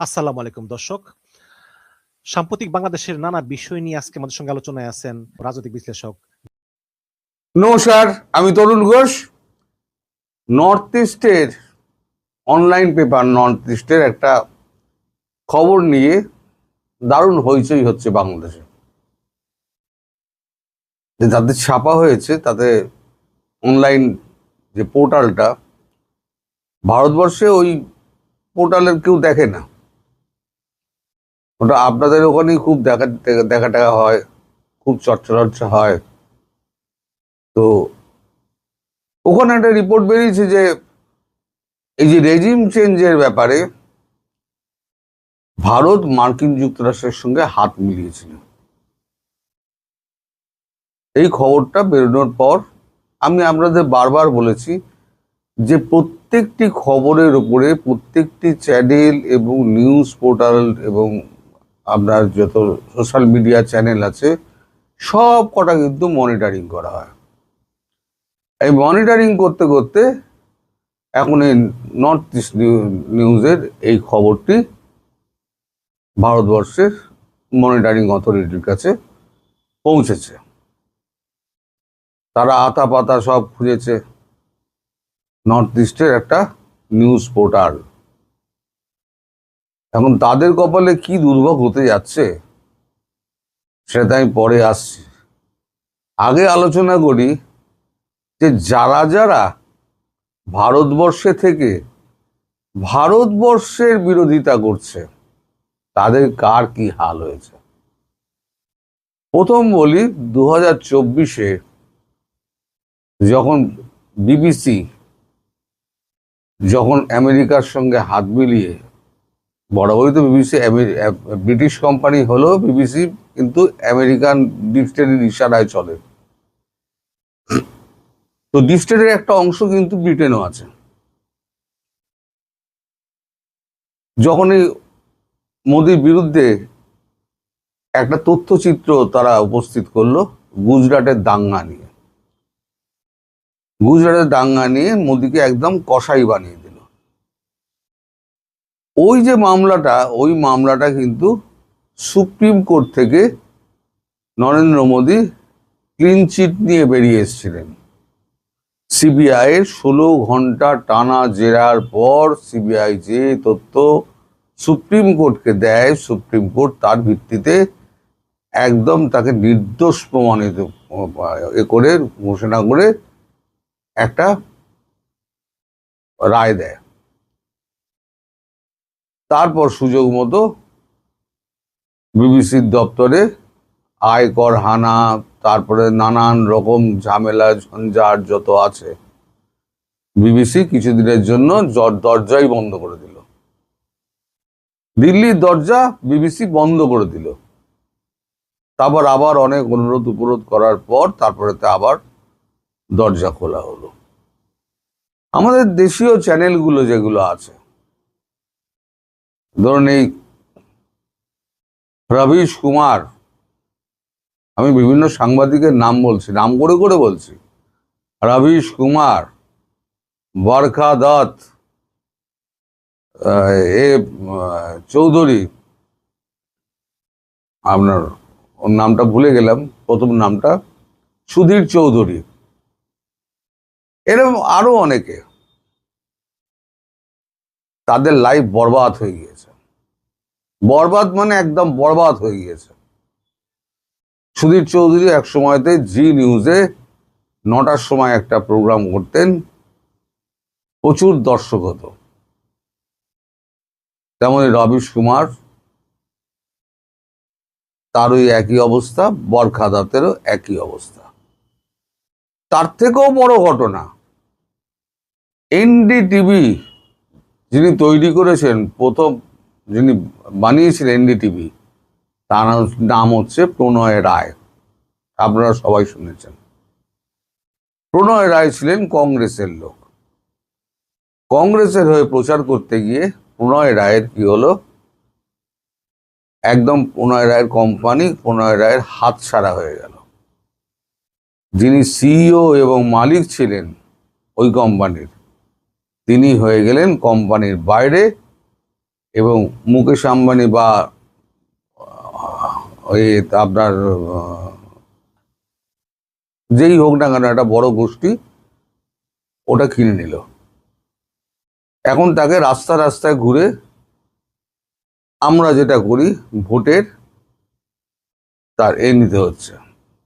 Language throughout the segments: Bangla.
আসসালামু আলাইকুম দর্শক। সাম্প্রতিক বাংলাদেশের নানা বিষয় নিয়ে আজকে আমাদের সঙ্গে আলোচনায় আছেন রাজনৈতিক বিশ্লেষক। নমস্কার, আমি তরুণ ঘোষ। নর্থ ইস্টের অনলাইন পেপার নর্থ ইস্টের একটা খবর নিয়ে দারুণ হইচই হচ্ছে বাংলাদেশে। যে তাদের ছাপা হয়েছে তাতে অনলাইন যে পোর্টালটা, ভারতবর্ষে ওই পোর্টালের কেউ দেখে না। ওটা আপনাদের ওখানেই খুব দেখা টাকা হয়, খুব চর্চা হয়। তো ওখানে একটা রিপোর্ট বেরিয়েছে যে এই যে রেজিম চেঞ্জের ব্যাপারে ভারত মার্কিন যুক্তরাষ্ট্রের সঙ্গে হাত মিলিয়েছিল। এই খবরটা বেরোনোর পর আমি আপনাদের বারবার বলেছি যে প্রত্যেকটি খবরের উপরে প্রত্যেকটি চ্যানেল এবং নিউজ পোর্টাল এবং আপনার যত সোশ্যাল মিডিয়া চ্যানেল আছে সব কটা কিন্তু মনিটরিং করা হয়। এই মনিটরিং করতে করতে এখন এই নর্থ ইস্ট নিউজের এই খবরটি ভারতবর্ষের মনিটরিং অথরিটির কাছে পৌঁছেছে। তারা আতা পাতা সব খুঁজেছে। নর্থ ইস্টের একটা নিউজ পোর্টাল, এখন তাদের কপালে কি দুর্ভোগ হতে যাচ্ছে সেটা আমি পরে আসছি। আগে আলোচনা করি যে যারা যারা ভারতবর্ষে থেকে ভারতবর্ষের বিরোধিতা করছে তাদের কার কি হাল হয়েছে। প্রথম বলি, 2024-এ যখন বিবিসি যখন আমেরিকার সঙ্গে হাত মিলিয়ে, বরাবরই তো বিবিসি ব্রিটিশ কোম্পানি হলেও বিবিসি কিন্তু আমেরিকান ডিপ স্টেটের ইশারায় চলে। তো ডিপ স্টেটের একটা অংশ কিন্তু ব্রিটেনও আছে। যখনই মোদির বিরুদ্ধে একটা তথ্যচিত্র তারা উপস্থিত করলো গুজরাটের দাঙ্গা নিয়ে, মোদিকে একদম কসাই বানিয়ে দিল। ওই মামলাটা কিন্তু সুপ্রিম কোর্ট থেকে নরেন্দ্র মোদী ক্লিন চিট নিয়ে বেরিয়ে এসেছিলেন। সিবিআই এর 16 ঘন্টা টানা জেরার পর সিবিআই যে তথ্য সুপ্রিম কোর্টকে দেয়, সুপ্রিম কোর্ট তার ভিত্তিতে একদম তাকে নির্দোষ প্রমাণিত করে ঘোষণা করে একটা রায় দেয়। তারপর সুযোগ মতো বিবিসির দপ্তরে আয়কর হানা, তারপরে নানান রকম ঝামেলা ঝঞ্ঝাট যত আছে, বিবিসি কিছুদিনের জন্য দরজাই বন্ধ করে দিল। দিল্লির দরজা বিবিসি বন্ধ করে দিল। তারপর আবার অনেক অনুরোধ উপরোধ করার পর তারপরে আবার দরজা খোলা হলো। আমাদের দেশীয় চ্যানেলগুলো যেগুলো আছে, ধরুন এই রবিশ কুমার, আমি বিভিন্ন সাংবাদিকের নাম বলছি, নাম করে করে বলছি, রবিশ কুমার, বরখা দত্ত, চৌধুরী, আপনার ওর নামটা ভুলে গেলাম, প্রথম নামটা সুধীর চৌধুরী, এরকম আরো অনেকে, তাদের লাইফ বরবাদ হয়ে গিয়েছে। বরবাদ মানে একদম বরবাদ হয়ে গিয়েছে। সুধীর চৌধুরী এক সময়তে জি নিউজে 9টার সময় একটা প্রোগ্রাম করতেন, প্রচুর দর্শক হতো। তেমনি রবিশ কুমার, তারও একই অবস্থা, বরখা দত্তেরও একই অবস্থা। তার থেকেও বড় ঘটনা, এনডিটিভি যিনি তৈরি করেছেন, প্রথম যিনি বানিয়েছিলেন এনডিটিভি, তার নাম হচ্ছে প্রণয় রায়। আপনারা সবাই শুনেছেন। প্রণয় রায় ছিলেন কংগ্রেসের লোক। কংগ্রেসের হয়ে প্রচার করতে গিয়ে প্রণয় রায়ের কি হলো, একদম প্রণয় রায়ের কোম্পানি, প্রণয় রায়ের হাতছাড়া হয়ে গেল। যিনি সিইও এবং মালিক ছিলেন ওই কোম্পানির, তিনি হয়ে গেলেন কোম্পানির বাইরে এবং মুকেশ আম্বানি বা ওই আপনার যেই হোক না কেন একটা বড় গোষ্ঠী ওটা কিনে নিল। এখন তাকে রাস্তা রাস্তায় ঘুরে আমরা যেটা করি ভোটের তার নিতে হচ্ছে,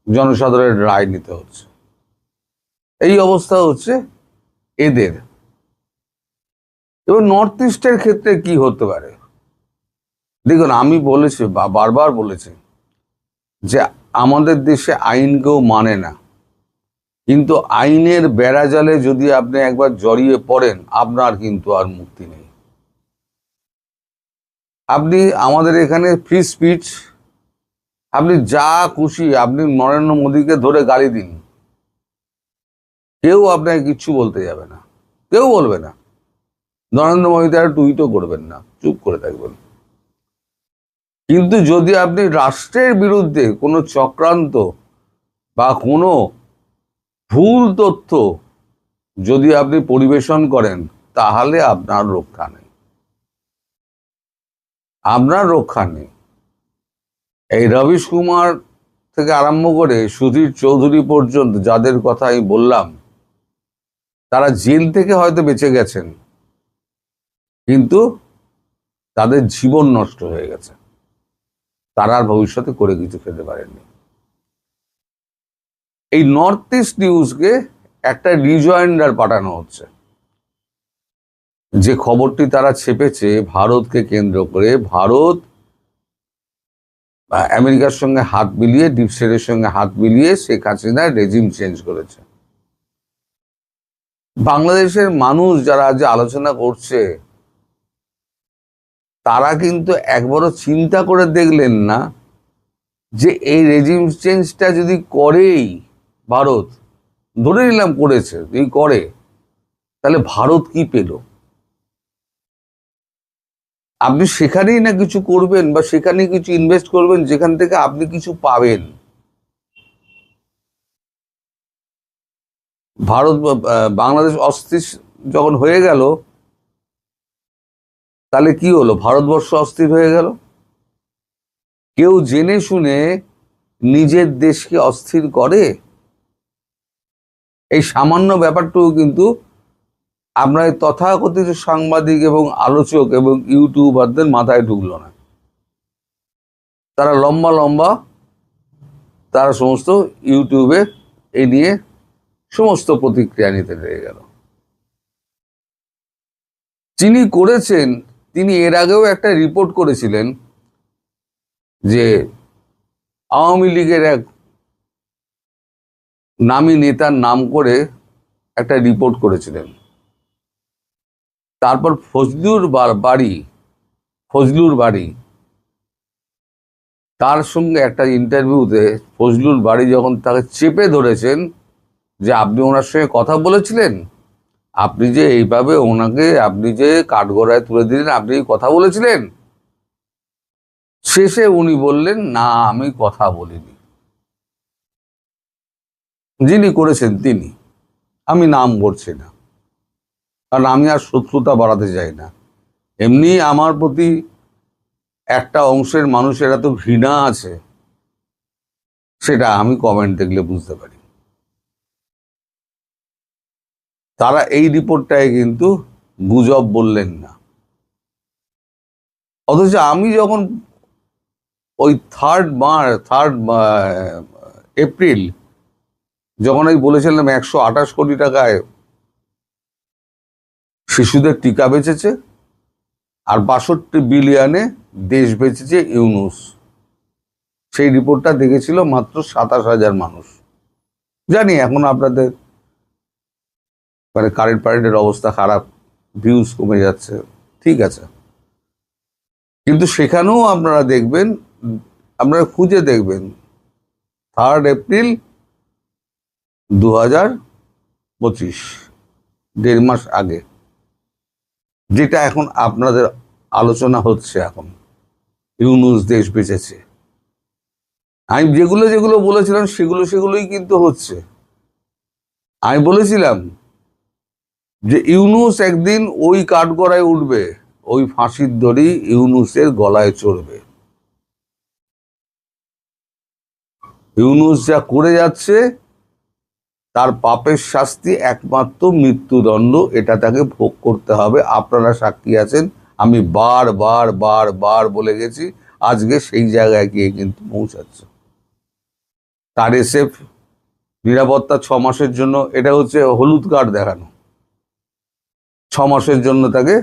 জনসাধারণের রায় নিতে হচ্ছে। এই অবস্থা হচ্ছে এদের। এবার নর্থ ইস্টের ক্ষেত্রে কি হতে পারে দেখুন, আমি বলেছি বারবার বলেছি যে আমাদের দেশে আইন কেউ মানে না, কিন্তু আইনের বেড়াজালে যদি আপনি একবার জড়িয়ে পড়েন আপনার কিন্তু আর মুক্তি নেই। আপনি আমাদের এখানে ফ্রি স্পিচ, আপনি যা খুশি আপনি নরেন্দ্র মোদীকে ধরে গালি দিন, কেউ আপনাকে কিচ্ছু বলতে যাবে না, কেউ বলবে না। নরেন্দ্র মোদী তারা টুইটও করবেন না, চুপ করে থাকবেন। কিন্তু যদি আপনি রাষ্ট্রের বিরুদ্ধে কোনো চক্রান্ত বা কোনো ভুল তথ্য যদি আপনি পরিবেশন করেন তাহলে আপনার রক্ষা নেই, আপনার রক্ষা নেই। এই রবিশ কুমার থেকে আরম্ভ করে সুধীর চৌধুরী পর্যন্ত যাদের কথা আমি বললাম, তারা জেল থেকে হয়তো বেঁচে গেছেন, কিন্তু তাদের জীবন নষ্ট হয়ে গেছে, তারা আর ভবিষ্যতে করে কিছু খেতে পারেননি। এই নর্থ ইস্ট নিউজকে একটা রিজয়েন্ডার পাঠানো হচ্ছে, যে খবরটি তারা ছেপেছে ভারতকে কেন্দ্র করে। ভারত আমেরিকার সঙ্গে হাত মিলিয়ে, ডিপ স্টেটের সঙ্গে হাত মিলিয়ে শেখ হাসিনার রেজিম চেঞ্জ করেছে। বাংলাদেশের মানুষ যারা আজ আলোচনা করছে তারা কিন্তু একবারও চিন্তা করে দেখলেন না যে এই রেজিম চেঞ্জটা যদি করেই ভারত, ধরে নিলাম করেছে, যদি করে তাহলে ভারত কি পেল? আপনি সেখানেই না কিছু করবেন বা সেখানে কিছু ইনভেস্ট করবেন যেখান থেকে আপনি কিছু পাবেন। ভারত বাংলাদেশ অস্থির যখন হয়ে গেল তাহলে কি হলো? ভারতবর্ষ অস্থির হয়ে গেল। কেউ জেনে শুনে নিজের দেশকে অস্থির করে? এই সামান্য ব্যাপারটুকু কিন্তু আপনার তথাকথিত সাংবাদিক এবং আলোচক এবং ইউটিউবারদের মাথায় ঢুকলো না। তারা লম্বা লম্বা তারা সমস্ত ইউটিউবে এই নিয়ে সমস্ত প্রতিক্রিয়া নিতে লেগে গেল। যিনি করেছেন তিনি এর আগেও একটা রিপোর্ট করেছিলেন যে আওয়ামী লীগের এক নামী নেতার নাম করে একটা রিপোর্ট করেছিলেন। তারপর ফজলুর বাড়ি তার সঙ্গে একটা ইন্টারভিউতে ফজলুর বাড়ি যখন তাকে চেপে ধরেছেন যে আপনি ওনার সঙ্গে কথা বলেছিলেন, আপনি যে এইভাবে ওনাকে আপনি যে কাঠগড়ায় তুলে দিলেন, আপনি কথা বলেছিলেন, শেষে উনি বললেন না আমি কথা বলিনি। যিনি করেছেন তিনি, আমি নাম করছি না কারণ আমি আর শত্রুতা বাড়াতে চাই না। এমনি আমার প্রতি একটা অংশের মানুষের এত ঘৃণা আছে সেটা আমি কমেন্ট দেখলে বুঝতে পারি। তারা এই রিপোর্টটায় কিন্তু গুজব বললেন না, অথচ আমি যখন ওই 3 এপ্রিল যখন আমি বলেছিলাম 128 কোটি টাকায় শিশুদের টিকা বেঁচেছে আর 62 বিলিয়নে দেশ বেঁচেছে ইউনুস, সেই রিপোর্টটা দেখেছিল মাত্র 27,000 মানুষ। জানি এখন আপনাদের মানে কারেন্ট অবস্থা খারাপ, ভিউজ কমে যাচ্ছে, ঠিক আছে, কিন্তু সেখানেও আপনারা দেখবেন, আপনারা খুঁজে দেখবেন 3 এপ্রিল 2025, 1.5 মাস আগে, যেটা এখন আপনাদের আলোচনা হচ্ছে, এখন ইউনুস দেশ বেঁচেছে। আমি যেগুলো বলেছিলাম সেগুলোই কিন্তু হচ্ছে। আমি বলেছিলাম যে ইউনুস একদিন ওই কাঠগড়ায় উঠবে, ওই ফাঁসির দড়ি ইউনূসের গলায় চড়বে। ইউনূস যা করে যাচ্ছে তার পাপের শাস্তি একমাত্র মৃত্যুদণ্ড, এটা তাকে ভোগ করতে হবে। আপনারা সাক্ষী আছেন, আমি বার বলে গেছি, আজকে সেই জায়গায় গিয়ে কিন্তু পৌঁছাচ্ছে। তার এসএফ নিরাপত্তা 6 মাসের জন্য, এটা হচ্ছে হলুদ কার্ড দেখানো, 6 মাসের জন্য তাকে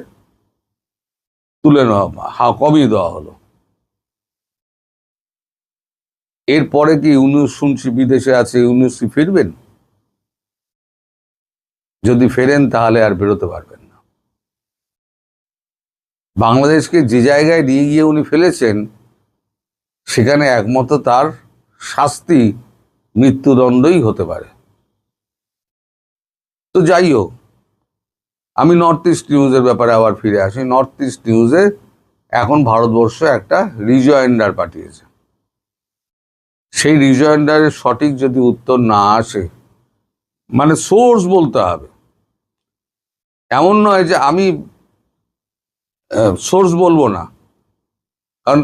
তুলে নেওয়া, কমিয়ে দেওয়া হলো। এরপরে কি ইউনূস শুনছি বিদেশে আছে, ইউনূস কি ফিরবেন? যদি ফেরেন তাহলে আর বেরোতে পারবেন না। বাংলাদেশকে যে জায়গায় নিয়ে গিয়ে উনি ফেলেছেন সেখানে একমাত্র তার শাস্তি মৃত্যুদণ্ডই হতে পারে। তো যাই হোক, আমি নর্থ ইস্ট নিউজের ব্যাপারে আবার ফিরে আসি। নর্থ ইস্ট নিউজে এখন ভারতবর্ষ একটা রিজয়েন্ডার পাঠিয়েছে। সেই রিজয়েন্ডারের সঠিক যদি উত্তর না আসে, মানে সোর্স বলতে হবে, এমন নয় যে আমি সোর্স বলবো না, কারণ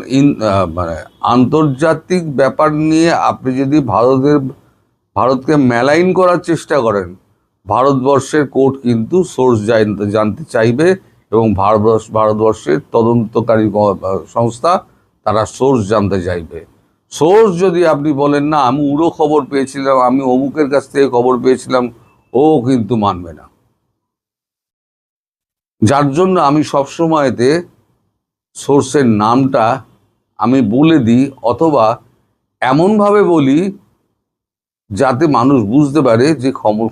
মানে আন্তর্জাতিক ব্যাপার নিয়ে আপনি যদি ভারতকে মেলাইন করার চেষ্টা করেন, ভারতবর্ষের কোর্ট কিন্তু সোর্স জানতে চাইবে, এবং ভারতবর্ষের তদন্তকারী সংস্থা তারা সোর্স জানতে চাইবে। সোর্স যদি আপনি বলেন না আমি উড়ো খবর পেয়েছিলাম, আমি অমুকের কাছ থেকে খবর পেয়েছিলাম, ও কিন্তু মানবে না। যার জন্য আমি সবসময়তে সোর্সের নামটা আমি বলে দিই, অথবা এমনভাবে বলি যাতে মানুষ বুঝতে পারে যে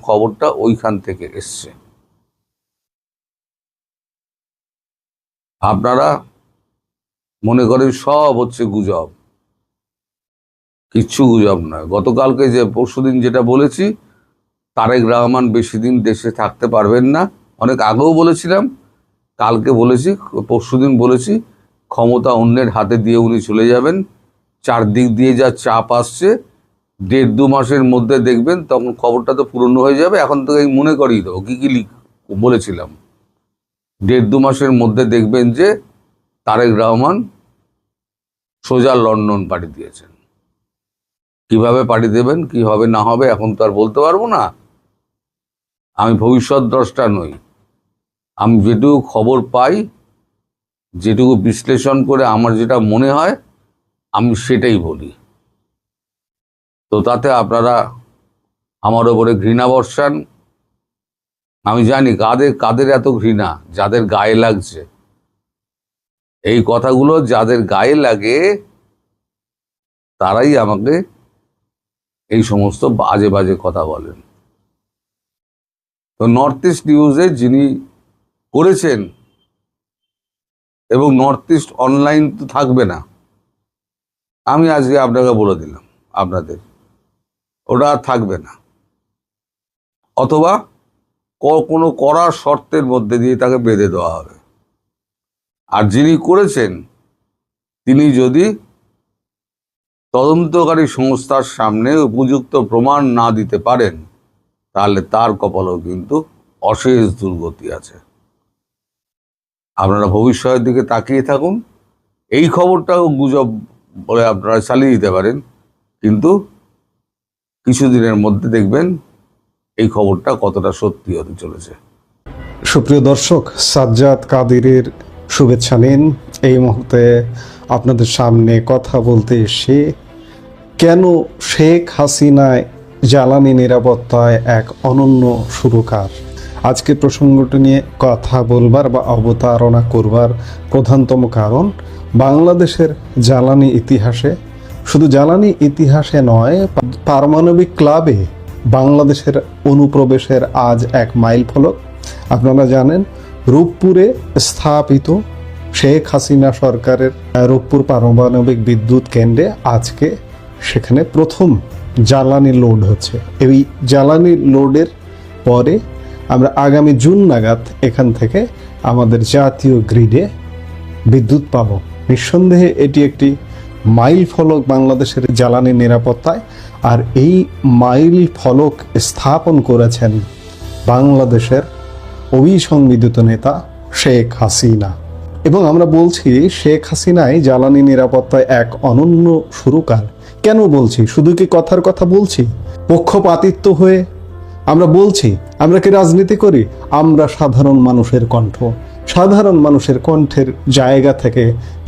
খবরটা ওইখান থেকে এসছে। আপনারা মনে করেন সব হচ্ছে গুজব, কিচ্ছু গুজব নয়। গতকালকে যে পরশুদিন যেটা বলেছি, তারেক রহমান বেশি দিন দেশে থাকতে পারবেন না, অনেক আগেও বলেছিলাম, কালকে বলেছি, পরশুদিন বলেছি, ক্ষমতা অন্যের হাতে দিয়ে উনি চলে যাবেন। চারদিক দিয়ে যা চাপ আসছে, 1.5-2 মাসের মধ্যে দেখবেন তখন খবরটা তো পুরনো হয়ে যাবে। এখন তো মনে করিয়ে দেবো কি বলেছিলাম। 1.5-2 মাসের মধ্যে দেখবেন যে তারেক রহমান সোজা লন্ডন পাড়ি দিয়েছেন। কিভাবে পাড়ি দেবেন, কি হবে না হবে এখন তো আর বলতে পারবো না, আমি ভবিষ্যৎ দ্রষ্টা নই। আমি যেটুকু খবর পাই, যেটুকু বিশ্লেষণ করে আমার যেটা মনে হয় আমি সেটাই বলি। তো তাতে আপনারা আমার ওপরে ঘৃণা বর্ষান। আমি জানি কাদের এত ঘৃণা, যাদের গায়ে লাগছে এই কথাগুলো, যাদের গায়ে লাগে তারাই আমাকে এই সমস্ত বাজে বাজে কথা বলেন। তো নর্থ ইস্ট নিউজে যিনি করেছেন, এবং নর্থ ইস্ট অনলাইন তো থাকবে না, আমি আজকে আপনাকে বলে দিলাম, আপনাদের ওটা আর থাকবে না, অথবা কোনো কড়া শর্তের মধ্যে দিয়ে তাকে বেঁধে দেওয়া হবে। আর যিনি করেছেন তিনি যদি তদন্তকারী সংস্থার সামনে উপযুক্ত প্রমাণ না দিতে পারেন, তাহলে তার কপালেও কিন্তু অশেষ দুর্গতি আছে। আপনারা ভবিষ্যতের দিকে তাকিয়ে থাকুন। এই খবরটাও গুজব বলে আপনারা চালিয়ে দিতে পারেন, কিন্তু কিছুদিনের মধ্যে দেখবেন এই খবরটা কতটা সত্যি হতে চলেছে। সুপ্রিয় দর্শক, সাজ্জাদ কাদিরের শুভেচ্ছা নিন। এই মুহূর্তে আপনাদের সামনে কথা বলতে এসে কেন শেখ হাসিনায় জ্বালানি নিরাপত্তায় এক অনন্য সুরকার, আজকে প্রসঙ্গটি নিয়ে কথা বলবার বা অবতারণা করবার প্রধানতম কারণ, বাংলাদেশের জ্বালানি ইতিহাসে, শুধু জ্বালানি ইতিহাসে নয়, পারমাণবিক ক্লাবে বাংলাদেশের অনুপ্রবেশের আজ এক মাইল ফলক। আপনারা জানেন, রূপপুরে স্থাপিত শেখ হাসিনা সরকারের রূপপুর পারমাণবিক বিদ্যুৎ কেন্দ্রে আজকে সেখানে প্রথম জ্বালানি লোড হচ্ছে। এই জ্বালানি লোডের পরে আমরা আগামী জুন নাগাদ এখান থেকে আমাদের জাতীয় গ্রিডে বিদ্যুৎ পাব। নিঃসন্দেহে এটি একটি মাইল ফলক বাংলাদেশের জ্বালানি নিরাপত্তায়। আর এই মাইল ফলক স্থাপন করেছেন বাংলাদেশের অবিসংবিদিত নেতা শেখ হাসিনা। এবং আমরা বলছি শেখ হাসিনাই জ্বালানি নিরাপত্তায় এক অনন্য সুরকার। কেন বলছি? শুধু কি কথার কথা বলছি পক্ষপাতিত্ব হয়ে? আমরা বলছি, আমরা কি রাজনীতি করি? আমরা সাধারণ মানুষের কণ্ঠ, সাধারণ মানুষের কণ্ঠের জায়গা থেকে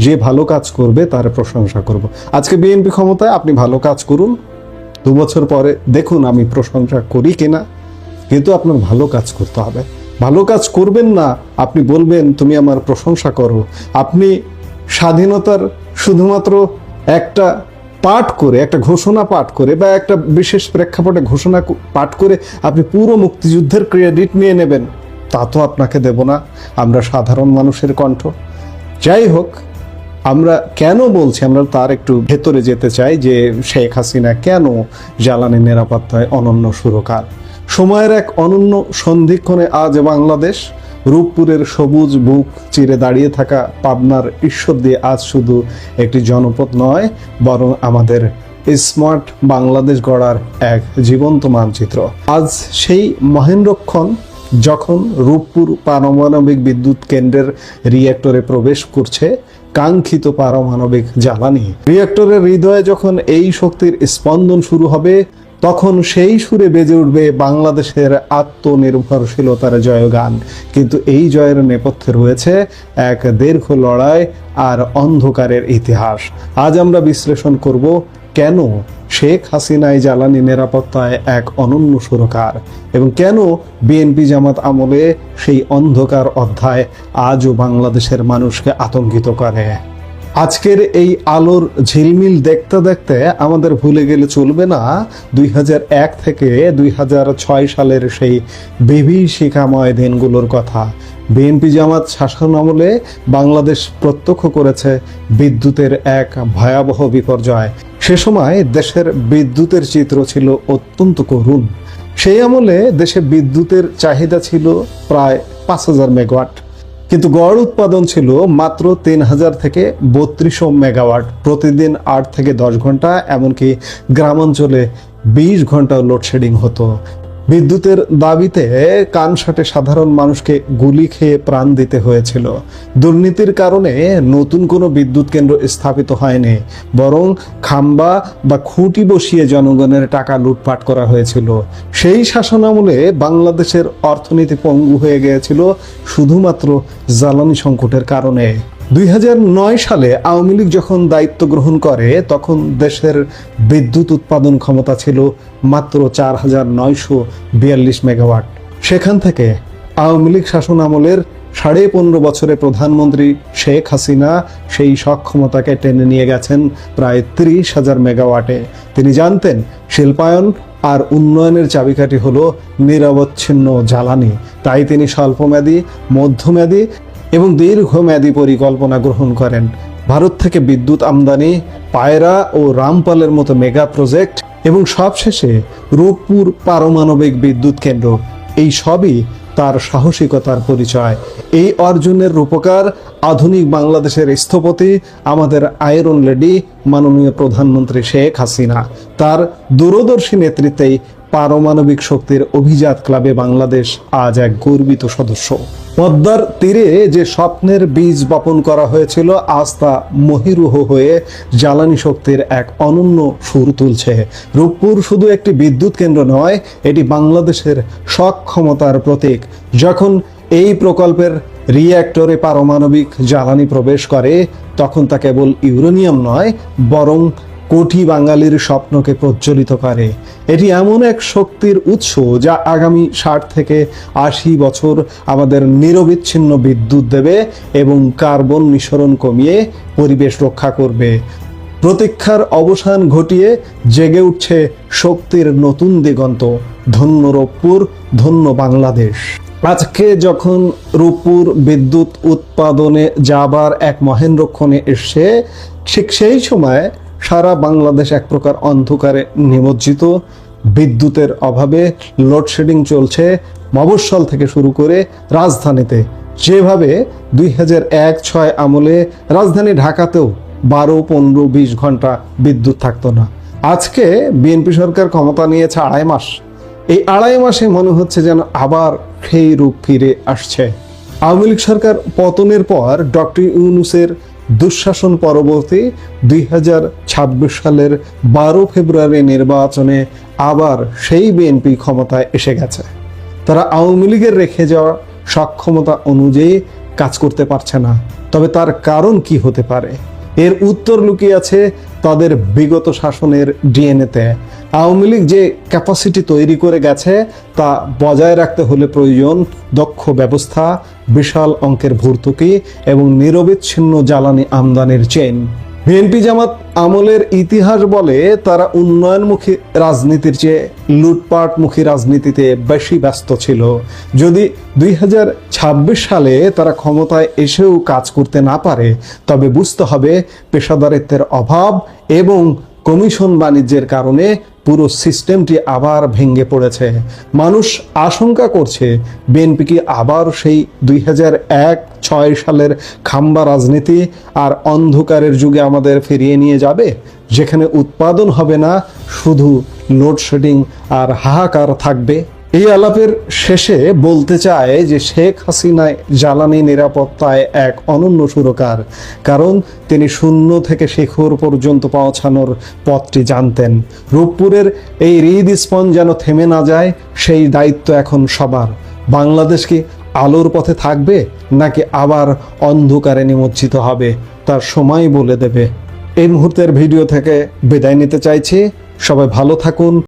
যে ভালো কাজ করবে তার প্রশংসা করব। আজকে বিএনপি ক্ষমতায়, আপনি ভালো কাজ করুন, 2 বছর পরে দেখুন আমি প্রশংসা করি কিনা। কিন্তু আপনার ভালো কাজ করতে হবে। ভালো কাজ করবেন না, আপনি বলবেন তুমি আমার প্রশংসা করো। আপনি স্বাধীনতার শুধুমাত্র একটা পাঠ করে, একটা ঘোষণা পাঠ করে বা একটা বিশেষ প্রেক্ষাপটে ঘোষণা পাঠ করে আপনি পুরো মুক্তিযুদ্ধের ক্রেডিট নিয়ে নেবেন, তা তো আপনাকে দেব না। আমরা সাধারণ মানুষের কণ্ঠ। যাই হোক, আমরা কেন বলছি, আমরা তার একটু ভেতরে যেতে চাই যে শেখ হাসিনা কেন জ্বালানি নিরাপত্তায় অনন্য সুরকার। সময়ের এক অনন্য সন্ধিক্ষণে আজ বাংলাদেশ রূপপুরের সবুজ বুক চিরে দাঁড়িয়ে থাকা পাবনার ঈশ্বর দিয়ে আজ শুধু একটি জনপদ নয়, বরং আমাদের স্মার্ট বাংলাদেশ গড়ার এক জীবন্ত মানচিত্র। আজ সেই মহেন্দ্রক্ষণ যখন রূপপুর পারমাণবিক বিদ্যুৎ কেন্দ্রের রিঅ্যাক্টরে প্রবেশ করছে কাঙ্ক্ষিত পারমাণবিক জ্বালানি। রিঅ্যাক্টরের হৃদয়ে যখন এই শক্তির স্পন্দন শুরু হবে, তখন সেই সুরে বেজে উঠবে বাংলাদেশের আত্মনির্ভরশীলতার জয়গান। কিন্তু এই জয়ের নেপথ্যে রয়েছে এক দীর্ঘ লড়াই আর অন্ধকারের ইতিহাস। আজ আমরা বিশ্লেষণ করব কেন শেখ হাসিনাই জ্বালানি নিরাপত্তায় এক অনন্য সুরকার এবং কেন বিএনপি জামাত আমলে সেই অন্ধকার অধ্যায় আজও বাংলাদেশের মানুষকে আতঙ্কিত করে। আজকের এই আলোর ঝিলমিল দেখতে দেখতে আমাদের ভুলে গেলে চলবে না 2001 থেকে 2006 সালের সেই বিভীষিকাময় দিনগুলোর কথা। বিএনপি জামাত শাসন আমলে বাংলাদেশ প্রত্যক্ষ করেছে বিদ্যুতের এক ভয়াবহ বিপর্যয়। সে সময় দেশের বিদ্যুতের চিত্র ছিল অত্যন্ত করুণ। সেই আমলে দেশে বিদ্যুতের চাহিদা ছিল প্রায় 5000 মেগাওয়াট, কিন্তু গড় উৎপাদন ছিল মাত্র 3000 থেকে 3200 মেগাওয়াট। প্রতিদিন 8 থেকে 10 ঘন্টা, এমনকি গ্রামাঞ্চলে 20 ঘন্টাও লোডশেডিং হতো। বিদ্যুতের দাবিতে কানসাটে সাধারণ মানুষকে গুলি খেয়ে প্রাণ দিতে হয়েছিল। দুর্নীতির কারণে নতুন কোনো বিদ্যুৎ কেন্দ্র স্থাপিত হয়নি, বরং খাম্বা বা খুঁটি বসিয়ে জনগণের টাকা লুটপাট করা হয়েছিল। সেই শাসনামলে বাংলাদেশের অর্থনীতি পঙ্গু হয়ে গিয়েছিল শুধুমাত্র জ্বালানি সংকটের কারণে। 2009 সালে আওয়ামী লীগ যখন দায়িত্ব গ্রহণ করে, তখন দেশের বিদ্যুৎ উৎপাদন ক্ষমতা ছিল মাত্র 4942 মেগাওয়াট। সেখান থেকে আওয়ামী লীগ শাসন আমলের 15.5 বছরে প্রধানমন্ত্রী শেখ হাসিনা সেই সক্ষমতাকে টেনে নিয়ে গেছেন প্রায় 30,000 মেগাওয়াটে। তিনি জানতেন শিল্পায়ন আর উন্নয়নের চাবিকাঠি হলো নিরবচ্ছিন্ন জ্বালানি। তাই তিনি স্বল্পমেয়াদী, মধ্যমেয়াদী এবং দীর্ঘমেয়াদী পরিকল্পনা গ্রহণ করেন। ভারত থেকে বিদ্যুৎ আমদানি, পায়রা ও রামপালের মতো মেগা প্রজেক্ট এবং সবশেষে রূপপুর পারমাণবিক বিদ্যুৎ কেন্দ্র, এই সবই তার সাহসিকতার পরিচয়। এই অর্জনের রূপকার আধুনিক বাংলাদেশের স্থপতি আমাদের আয়রন লেডি মাননীয় প্রধানমন্ত্রী শেখ হাসিনা। তার দূরদর্শী নেতৃত্বেই পারমাণবিক শক্তির অভিজাত ক্লাবে বাংলাদেশ আজ এক গর্বিত সদস্য। পদ্মার তীরে যে স্বপ্নের বীজ বপন করা হয়েছিল, আজ তা মহিরুহ হয়ে জ্বালানি শক্তির এক অনন্য সুর তুলছে। রূপপুর শুধু একটি বিদ্যুৎ কেন্দ্র নয়, এটি বাংলাদেশের সক্ষমতার প্রতীক। যখন এই প্রকল্পের রিঅ্যাক্টরে পারমাণবিক জ্বালানি প্রবেশ করে, তখন তা কেবল ইউরেনিয়াম নয়, বরং কোটি বাঙালির স্বপ্নকে প্রজ্বলিত করে। এটি এমন এক শক্তির উৎস যা আগামী 60 থেকে 80 বছর আমাদের নিরবিচ্ছিন্ন বিদ্যুৎ দেবে এবং কার্বন নিঃসরণ কমিয়ে পরিবেশ রক্ষা করবে। প্রতীক্ষার অবসান ঘটিয়ে জেগে উঠছে শক্তির নতুন দিগন্ত। ধন্য রূপপুর, ধন্য বাংলাদেশ। আজকে যখন রূপপুর বিদ্যুৎ উৎপাদনে যাবার এক মহেন্দ্রক্ষণে এসে, ঠিক সেই সময় সারা বাংলাদেশ এক প্রকার অন্ধকারে নিমজ্জিত। বিদ্যুতের অভাবে লোডশেডিং চলছে মফস্বল থেকে শুরু করে রাজধানীতে। যেভাবে 2001-06 আমলে রাজধানী ঢাকাতেও 12, 15, 20 ঘন্টা বিদ্যুৎ থাকতো না। আজকে বিএনপি সরকার ক্ষমতা নিয়েছে 2.5 মাস। এই 2.5 মাসে মনে হচ্ছে যেন আবার সেই রূপ ফিরে আসছে। আওয়ামী লীগ সরকার পতনের পর ডক্টর ইউনূসের দুঃশাসন পরবর্তী 2026 সালের 12 ফেব্রুয়ারি নির্বাচনে আবার সেই বিএনপি ক্ষমতায় এসে গেছে। তারা আওয়ামী লীগের রেখে যাওয়া সক্ষমতা অনুযায়ী কাজ করতে পারছে না। তবে তার কারণ কি হতে পারে? এর উত্তর লুকিয়ে আছে তাদের বিগত শাসনের ডিএনএতে। আওয়ামী লীগ যে ক্যাপাসিটি তৈরি করে গেছে তা বজায় রাখতে হলে প্রয়োজন দক্ষ ব্যবস্থা, বিশাল অঙ্কের ভর্তুকি এবং নিরবিচ্ছিন্ন জ্বালানি আমদানির চেইন। বিএনপি জামাত আমলের ইতিহাস বলে তারা উন্নয়নমুখী রাজনীতির চেয়ে লুটপাটমুখী রাজনীতিতে বেশি ব্যস্ত ছিল। যদি 2026 সালে তারা ক্ষমতায় এসেও কাজ করতে না পারে, তবে বুঝতে হবে পেশাদারিত্বের অভাব এবং কমিশন বাণিজ্যের কারণে পুরো সিস্টেমটি আবার ভেঙে পড়েছে। মানুষ আশঙ্কা করছে বিএনপি কি আবার সেই 2001-06 সালের খাম্বা রাজনীতি আর অন্ধকারের যুগে আমাদের ফিরিয়ে নিয়ে যাবে, যেখানে উৎপাদন হবে না, শুধু লোডশেডিং আর হাহাকার থাকবে। এই আলাপের শেষে বলতে চায় যে শেখ হাসিনায় জ্বালানি নিরাপত্তায় এক অনন্য সুরকার, কারণ তিনি শূন্য থেকে শিখর পর্যন্ত পৌঁছানোর পথটি জানতেন। রূপপুরের এই হৃদস্পন্দন যেন থেমে না যায়, সেই দায়িত্ব এখন সবার। বাংলাদেশ কি আলোর পথে থাকবে নাকি আবার অন্ধকারে নিমজ্জিত হবে, তার সময় বলে দেবে। এই মুহূর্তের ভিডিও থেকে বিদায় নিতে চাইছি। সবাই ভালো থাকুন।